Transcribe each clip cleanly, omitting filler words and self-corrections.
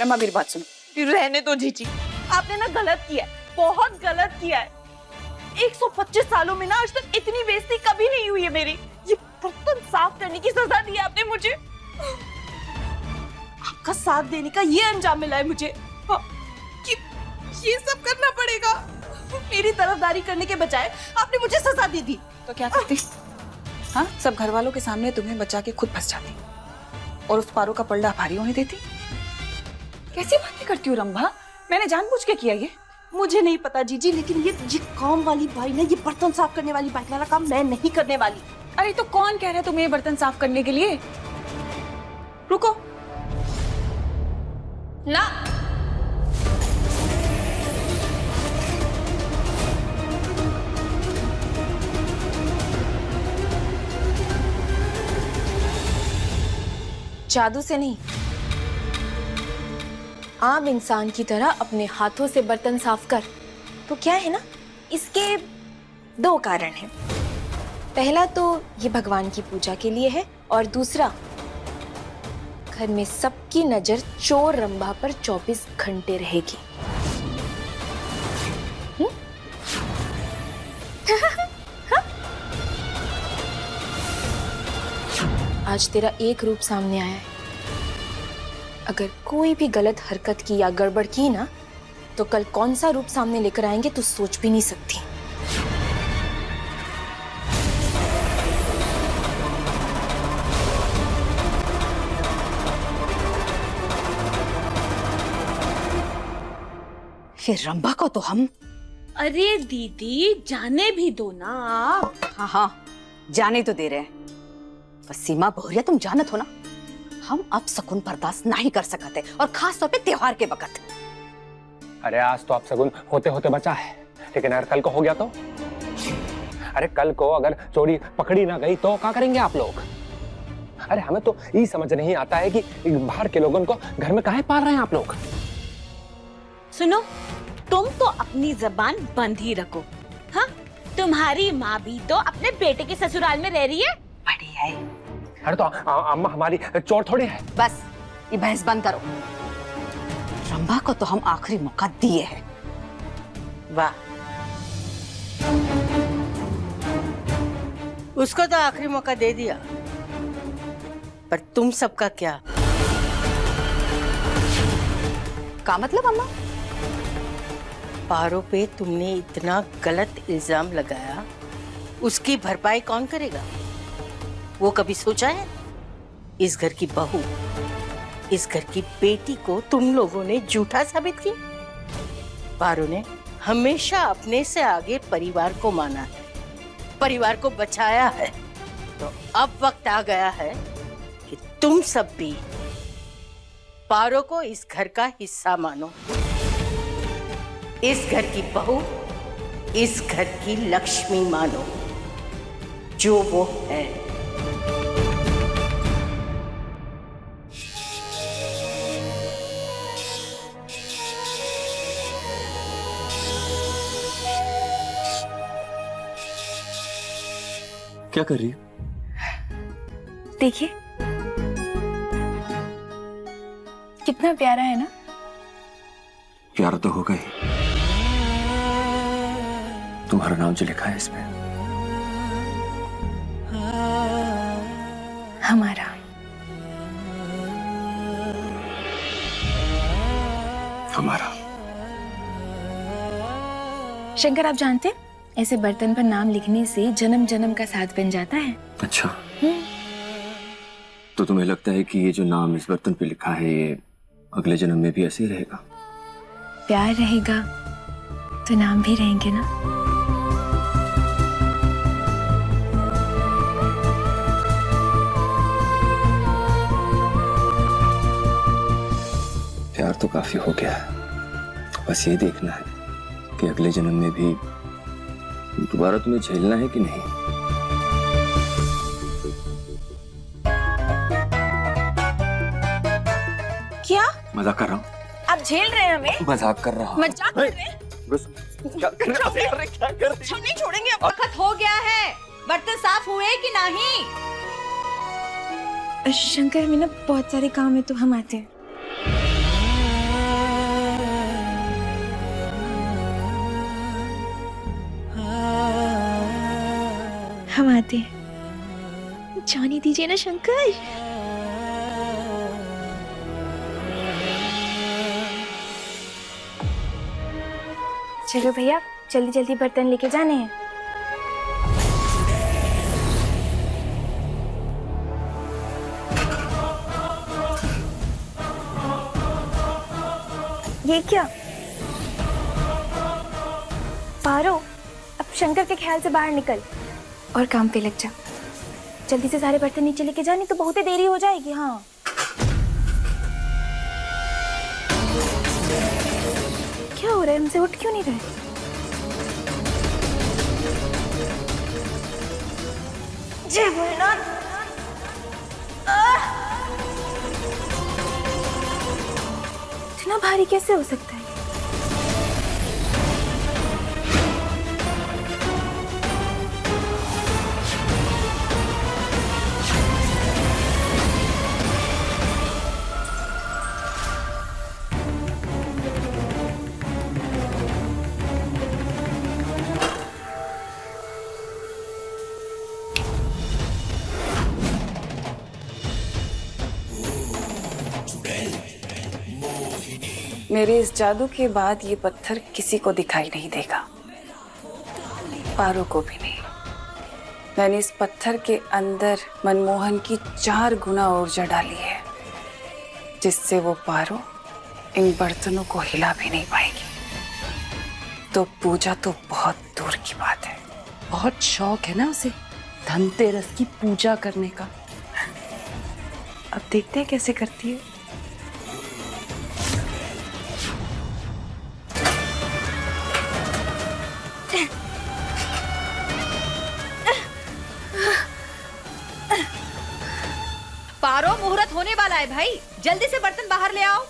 रमा मेरी बात सुनो। रहने दो जीजी, आपने ना गलत किया है, बहुत गलत किया है। 125 सालों में ना आज तक इतनी बेइज्जती कभी नहीं हुई है मेरी। ये बर्तन साफ करने की सजा दी है आपने मुझे। आपका साथ देने का ये अंजाम मिला है मुझे कि ये सब करना पड़ेगा। मेरी तरफदारी करने के बजाय आपने मुझे सजा दे दी। तो क्या करती? हाँ, सब घर वालों के सामने तुम्हें बचा के खुद फंस जाती और उस पारो का पलड़ा भारी होने देती। कैसी बातें करती हो रंभा? मैंने जानबूझ के किया ये। मुझे नहीं पता जीजी, लेकिन ये काम वाली बाई ना, ये बर्तन साफ करने वाली बाई वाला काम मैं नहीं करने वाली। अरे तो कौन कह रहा है तुम्हें बर्तन साफ करने के लिए? रुको ना, जादू से नहीं, आम इंसान की तरह अपने हाथों से बर्तन साफ कर। तो क्या है ना, इसके 2 कारण हैं। पहला तो ये भगवान की पूजा के लिए है, और दूसरा घर में सबकी नजर चोर रंभा पर 24 घंटे रहेगी। आज तेरा एक रूप सामने आया है। अगर कोई भी गलत हरकत की या गड़बड़ की ना, तो कल कौन सा रूप सामने लेकर आएंगे तू सोच भी नहीं सकती। फिर रंभा को तो हम। अरे दीदी जाने भी दो ना आप। हाँ हाँ, जाने तो दे रहे हैं। बस सीमा भौरिया, तुम जानत हो ना, हम अब शकुन बर्दाश्त नहीं कर सकते, और खास तौर पे त्योहार के वक्त। अरे आज तो आप शगुन होते होते बचा है, लेकिन अगर कल को हो गया तो? अरे कल को अगर चोरी पकड़ी ना गई तो क्या करेंगे आप लोग? अरे हमें तो ये समझ नहीं आता है कि बाहर के लोगों को घर में काहे पाल रहे हैं आप लोग? सुनो, तुम तो अपनी जबान बंद ही रखो। हाँ, तुम्हारी माँ भी तो अपने बेटे के ससुराल में रह रही है। बढ़िया है। अरे तो अम्मा हमारी चोर थोड़ी है। बस ये बहस बंद करो। रंभा को तो हम आखिरी मौका दिए हैं। वाह, उसको तो आखिरी मौका दे दिया, पर तुम सबका क्या? का मतलब अम्मा? पारो पे तुमने इतना गलत इल्जाम लगाया, उसकी भरपाई कौन करेगा? वो कभी सोचा है? इस घर की बहू, इस घर की बेटी को तुम लोगों ने झूठा साबित किया। पारो ने हमेशा अपने से आगे परिवार को माना है, परिवार को बचाया है। तो अब वक्त आ गया है कि तुम सब भी पारो को इस घर का हिस्सा मानो। इस घर की बहू, इस घर की लक्ष्मी मानो, जो वो है। क्या कर रही है? देखिए कितना प्यारा है ना। प्यारा तो होगा ही। तुम्हारा नाम जो लिखा है इसमें। हमारा। हमारा। शंकर, आप जानते हैं ऐसे बर्तन पर नाम लिखने से जन्म जन्म का साथ बन जाता है। अच्छा, तो तुम्हें लगता है कि ये जो नाम इस बर्तन पे लिखा है ये अगले जन्म में भी ऐसे ही रहेगा? प्यार रहेगा तो नाम भी रहेंगे ना। प्यार तो काफी हो गया है, बस ये देखना है कि अगले जन्म में भी दोबारा तुम्हें झेलना है कि नहीं। क्या मजाक कर रहा हूँ। आप झेल रहे हैं हमें? मजाक कर रहा हूँ। मजाक कर रहे हैं? क्या कर रहे हो? क्या कर रहे हो? नहीं छोड़ेंगे। वक्त हो गया है, बर्तन साफ हुए कि नहीं? शंकर, में ना बहुत सारे काम है तो हम आते हैं। हम आते हैं। जाने दीजिए ना शंकर। चलो भैया, जल्दी जल्दी बर्तन लेके जाने हैं। ये क्या? पारो, अब शंकर के ख्याल से बाहर निकल और काम पे लग जा। जल्दी से सारे बर्तन नीचे लेके जा, नहीं तो बहुत ही देरी हो जाएगी। हाँ, क्या हो रहा है? हमसे उठ क्यों नहीं रहे? जय भोलेनाथ। इतना भारी कैसे हो सकता है? मेरे इस जादू के बाद ये पत्थर किसी को दिखाई नहीं देगा, पारो को भी नहीं। मैंने इस पत्थर के अंदर मनमोहन की 4 गुना ऊर्जा डाली है, जिससे वो पारो इन बर्तनों को हिला भी नहीं पाएगी। तो पूजा तो बहुत दूर की बात है। बहुत शौक है ना उसे धनतेरस की पूजा करने का। अब देखते हैं कैसे करती है। पारो, मुहूर्त होने वाला है भाई, जल्दी से बर्तन बाहर ले आओ।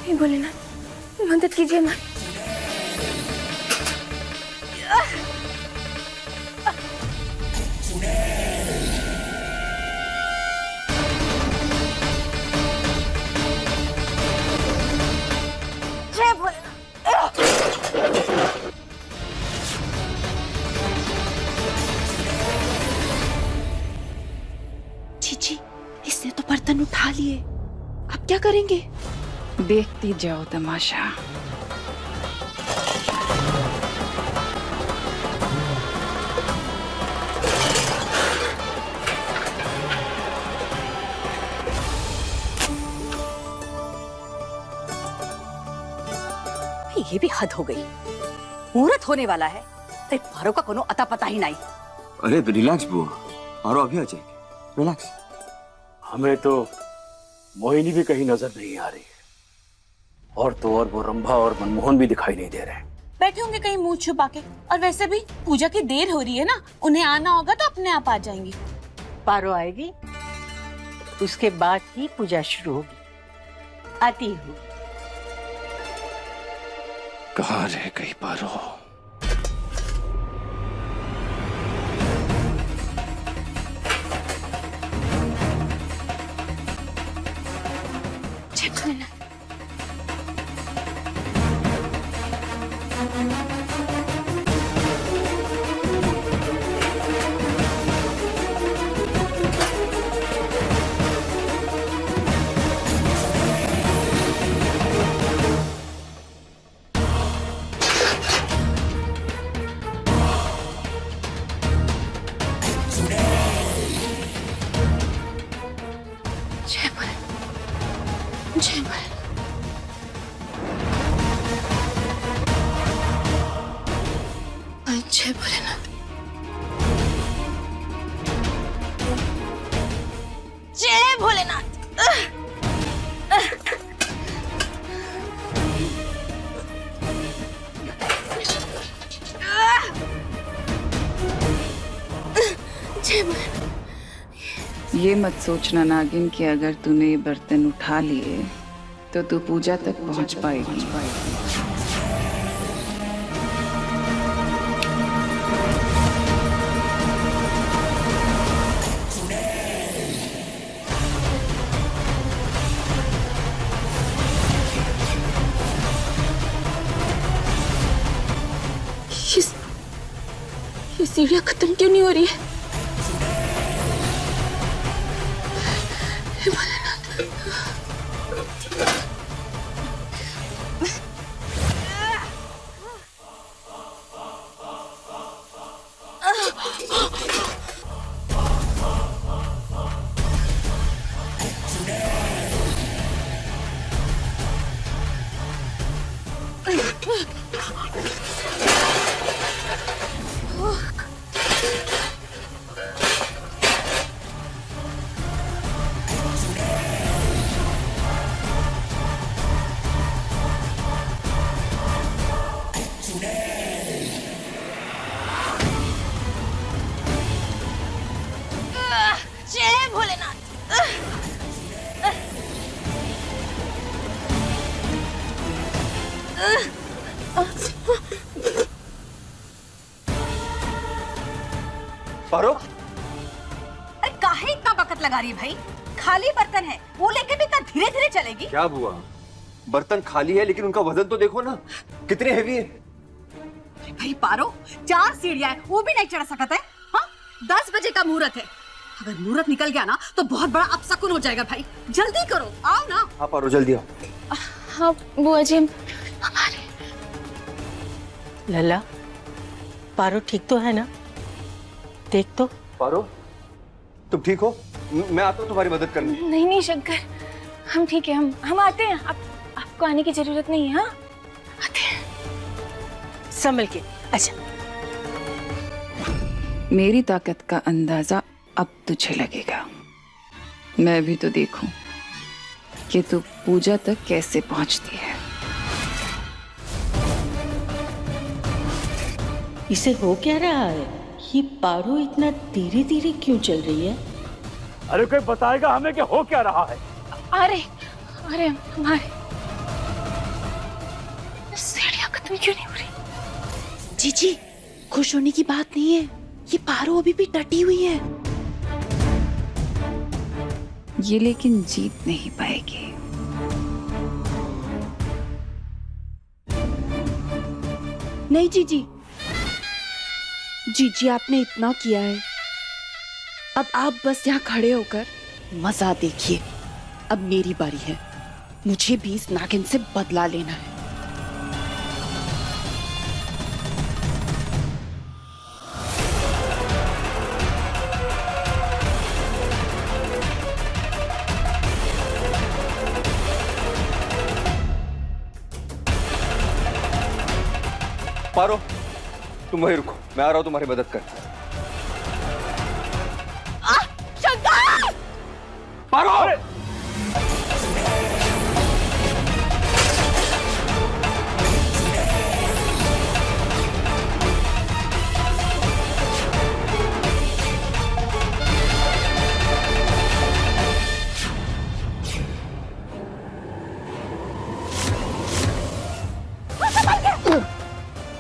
हे भोलेनाथ, मदद कीजिए माँ। जय भोलेनाथ। चीची, इसने तो बर्तन उठा लिए, अब क्या करेंगे? देखती जाओ तमाशा। ये भी हद हो गई, मुहूर्त होने वाला है, अरे पारो का कोनो अता पता ही नहीं। अरे रिलैक्स बुआ, पारो अभी आ जाएगी, रिलैक्स। हमें तो मोहिनी भी कहीं नजर नहीं आ रही है, और तो और वो रंभा और मनमोहन भी दिखाई नहीं दे रहे। बैठे होंगे कहीं मुंह छुपा के। और वैसे भी पूजा की देर हो रही है ना, उन्हें आना होगा तो अपने आप आ जाएंगी। पारो आएगी, उसके बाद ही पूजा शुरू होगी। आती हूँ। कहाँ रह गई पारो? जय भोलेनाथ। जय भोलेनाथ। जय भोलेनाथ। जय भोलेनाथ। जय भोलेनाथ। जय भोलेनाथ। ये मत सोचना नागिन कि अगर तूने ये बर्तन उठा लिए तो तू पूजा तक पहुंच पाएगी। ये सीढ़ियां खत्म क्यों नहीं हो रही है? जय भोलेनाथ। पारो, अरे काहे इतना वक्त लगा रही है भाई? खाली बर्तन है, वो लेके भी इतना धीरे धीरे चलेगी? क्या बुआ, बर्तन खाली है लेकिन उनका वजन तो देखो ना, कितने हेवी है। भाई पारो, 4 सीढ़ियां है, वो भी नहीं चढ़ सकता है। हाँ, 10 बजे का मुहूर्त है। अगर मुहूर्त निकल गया ना तो बहुत बड़ा अपशकुन हो जाएगा भाई। जल्दी करो, आओ ना। हाँ पारो, जल्दी आओ। हाँ बुआ जी, लला, पारो ठीक तो है ना? देख तो। पारो, तुम ठीक हो? मैं आता हूँ तुम्हारी मदद करने। नहीं नहीं शंकर, हम ठीक है, हम आते हैं। आपको आने की जरूरत नहीं है। हाँ आते हैं। संभल के। अच्छा, मेरी ताकत का अंदाजा अब तुझे लगेगा। मैं भी तो देखूं कि तू पूजा तक कैसे पहुंचती है। इसे हो क्या रहा है? ये पारो इतना धीरे धीरे क्यों चल रही है? अरे कोई बताएगा हमें कि हो क्या रहा है? अरे अरे हमारे सीढ़ियां खत्म क्यों नहीं हो रही? जीजी, खुश होने की बात नहीं है, ये पारो अभी भी डटी हुई है। ये लेकिन जीत नहीं पाएगी। नहीं जीजी, जीजी आपने इतना किया है, अब आप बस यहाँ खड़े होकर मजा देखिए। अब मेरी बारी है, मुझे भी इस नागिन से बदला लेना है। पारो, तुम वहीं रुको, मैं आ रहा हूँ तुम्हारी मदद कर। शंकर! पारो!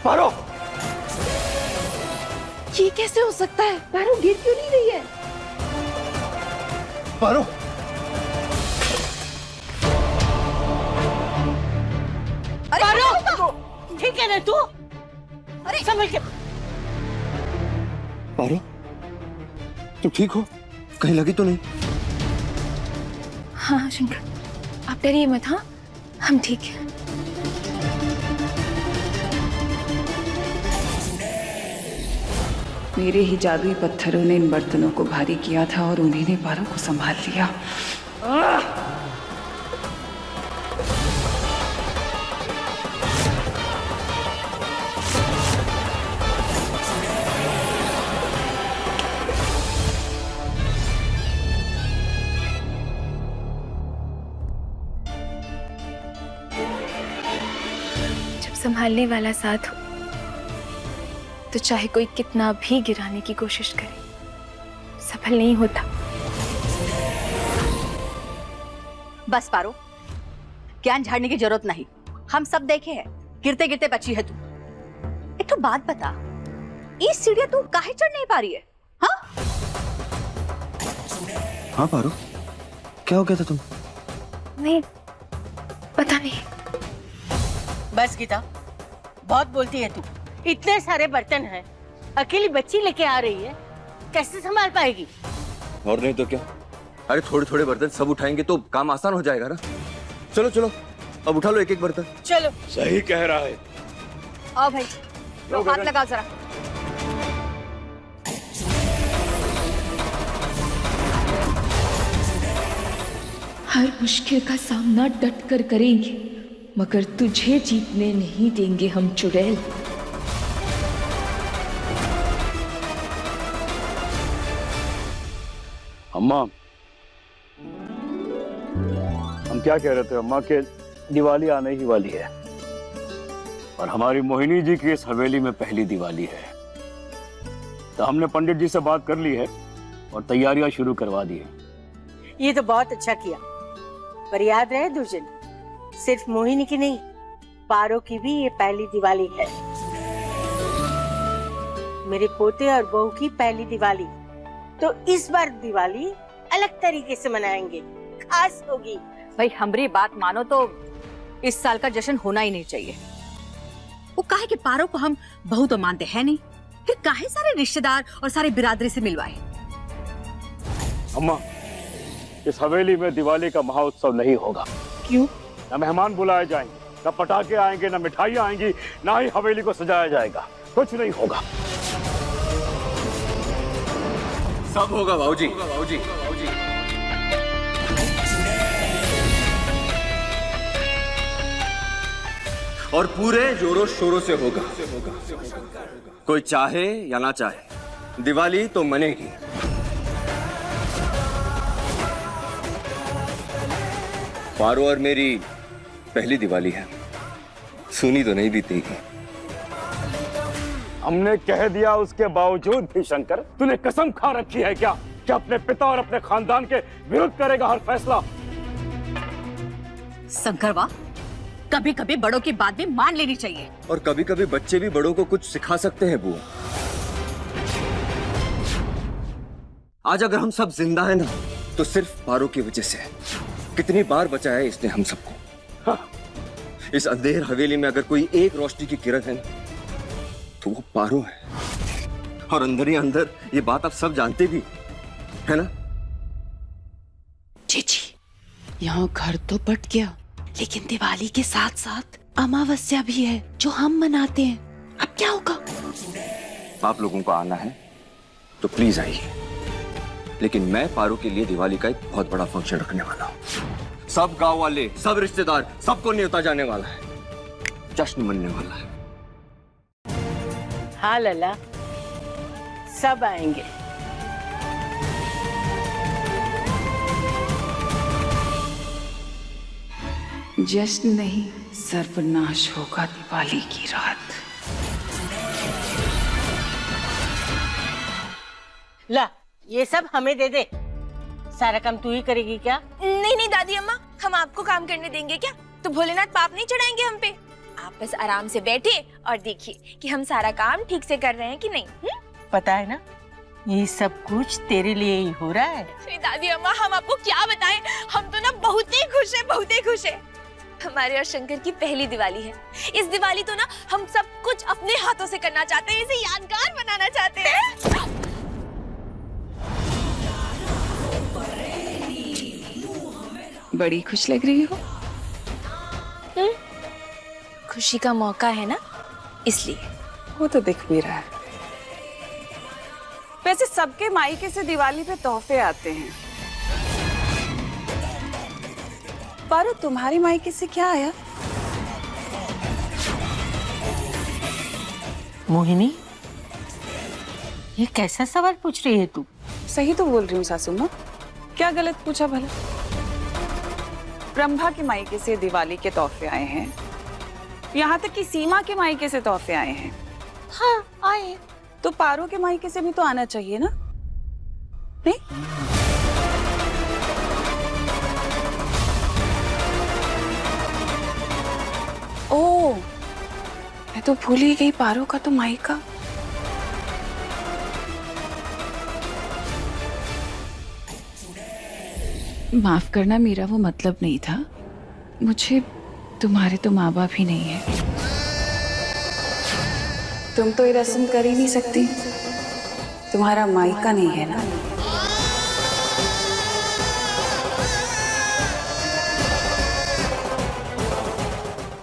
पारो! ये कैसे हो सकता है? पारो गिर क्यों नहीं रही है? पारो! अरे पारो, ठीक है ना तू? अरे संभल के। पारो, तुम ठीक हो? कहीं लगी तो नहीं? हाँ शंकर, आप डरिए मत। हाँ हम ठीक हैं। मेरे ही जादुई पत्थरों ने इन बर्तनों को भारी किया था और उन्हीं ने पारो को संभाल लिया। जब संभालने वाला साथ हो तो चाहे कोई कितना भी गिराने की कोशिश करे, सफल नहीं होता। बस पारो, ज्ञान झाड़ने की जरूरत नहीं, हम सब देखे हैं, गिरते गिरते बची है तू। एक तो बात बता, ये सीढ़ियां तू काहे चढ़ नहीं पा रही है? हाँ हाँ पारो, क्या हो गया था तुम? नहीं पता नहीं। बस गीता, बहुत बोलती है तू। इतने सारे बर्तन हैं, अकेली बच्ची लेके आ रही है, कैसे संभाल पाएगी? और नहीं तो क्या। अरे थोड़े थोड़े बर्तन सब उठाएंगे तो काम आसान हो जाएगा ना। चलो चलो अब उठा लो एक एक बर्तन। चलो। सही कह रहा है। आओ भाई, लो हाथ लगाओ जरा। हर मुश्किल का सामना डट कर करेंगे, मगर तुझे जीतने नहीं देंगे हम चुड़ैल। अम्मा, हम क्या कह रहे थे अम्मा के दिवाली आने ही वाली है और हमारी मोहिनी जी की इस हवेली में पहली दिवाली है, तो हमने पंडित जी से बात कर ली है और तैयारियां शुरू करवा दी है। ये तो बहुत अच्छा किया, पर याद रहे दुर्जन, सिर्फ मोहिनी की नहीं, पारो की भी ये पहली दिवाली है। मेरे पोते और बहू की पहली दिवाली, तो इस बार दिवाली अलग तरीके से मनाएंगे, खास होगी। भाई हमारी बात मानो तो इस साल का जश्न होना ही नहीं चाहिए। वो काहे के पारो को हम बहू तो मानते हैं नहीं, फिर काहे सारे रिश्तेदार और सारे बिरादरी से मिलवाए। अम्मा, इस हवेली में दिवाली का महोत्सव नहीं होगा। क्यों? न मेहमान बुलाए जाएंगे, न पटाखे आएंगे, न मिठाइयां आएंगी, न ही हवेली को सजाया जाएगा, कुछ नहीं होगा। सब होगा बाबूजी। और पूरे जोरों शोरों से होगा। कोई चाहे या ना चाहे, दिवाली तो मनेगी। पारो और मेरी पहली दिवाली है, सुनी तो नहीं बीतेगी। हमने कह दिया, उसके बावजूद भी शंकर, तूने कसम खा रखी है क्या कि अपने पिता और अपने खानदान के विरुद्ध करेगा हर फैसला? शंकरवा, कभी कभी बड़ों की बात भी मान लेनी चाहिए। और कभी कभी बच्चे भी बड़ों को कुछ सिखा सकते हैं बुआ। आज अगर हम सब जिंदा हैं ना, तो सिर्फ पारो की वजह से। कितनी बार बचाया है इसने हम सबको। हाँ। इस अंधेर हवेली में अगर कोई एक रोशनी की किरण है ना, तो वो पारो है। और अंदर ही अंदर ये बात आप सब जानते भी है ना। जीजी, यहाँ घर तो बट गया, लेकिन दिवाली के साथ साथ अमावस्या भी है जो हम मनाते हैं। अब क्या होगा? आप लोगों को आना है तो प्लीज आइए, लेकिन मैं पारो के लिए दिवाली का एक बहुत बड़ा फंक्शन रखने वाला हूँ। सब गांव वाले, सब रिश्तेदार, सबको न्योता जाने वाला है, जश्न मनने वाला है। हाँ लला, सब आएंगे। जश्न नहीं, सर्वनाश होगा दिवाली की रात। ला, ये सब हमें दे दे। सारा काम तू ही करेगी क्या? नहीं नहीं दादी अम्मा, हम आपको काम करने देंगे क्या? तो भोलेनाथ पाप नहीं चढ़ाएंगे हम पे। आप बस आराम से बैठिए और देखिए कि हम सारा काम ठीक से कर रहे हैं कि नहीं। पता है ना, ये सब कुछ तेरे लिए ही हो रहा है। अरे दादी अम्मा, हम आपको क्या बताएं, हम तो ना बहुत ही खुश है, बहुत ही खुश है। हमारे और शंकर की पहली दिवाली है। इस दिवाली तो ना हम सब कुछ अपने हाथों से करना चाहते हैं, इसे यादगार बनाना चाहते हैं। बड़ी खुश लग रही हो। खुशी का मौका है ना, इसलिए। वो तो दिख भी रहा है। वैसे सबके मायके से दिवाली पे तोहफे आते हैं। पारो, तुम्हारी मायके से क्या आया? मोहिनी, ये कैसा सवाल पूछ रही है तू? सही तो बोल रही हूँ सासू माँ, क्या गलत पूछा भला? ब्रह्मा के मायके से दिवाली के तोहफे आए हैं, यहाँ तक कि सीमा के मायके से तोहफे आए हैं। हाँ, आए। तो पारो के मायके से भी तो आना चाहिए ना? नहीं? ओह, मैं तो भूल ही गई, पारो का तो मायका। माफ करना, मेरा वो मतलब नहीं था। मुझे तुम्हारे तो माँ बाप ही नहीं है। तुम तो ये रस्म कर ही नहीं सकती, तुम्हारा मायका नहीं है ना।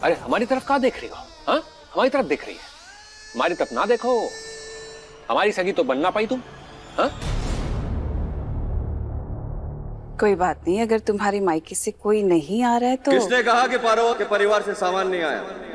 अरे हमारी तरफ कहाँ देख रही हो? हाँ, हमारी तरफ देख रही है। हमारी तरफ ना देखो, हमारी सगी तो बन ना पाई तुम। हाँ? कोई बात नहीं, अगर तुम्हारी मायके से कोई नहीं आ रहा है तो किसने कहा कि पारो के परिवार से सामान नहीं आया?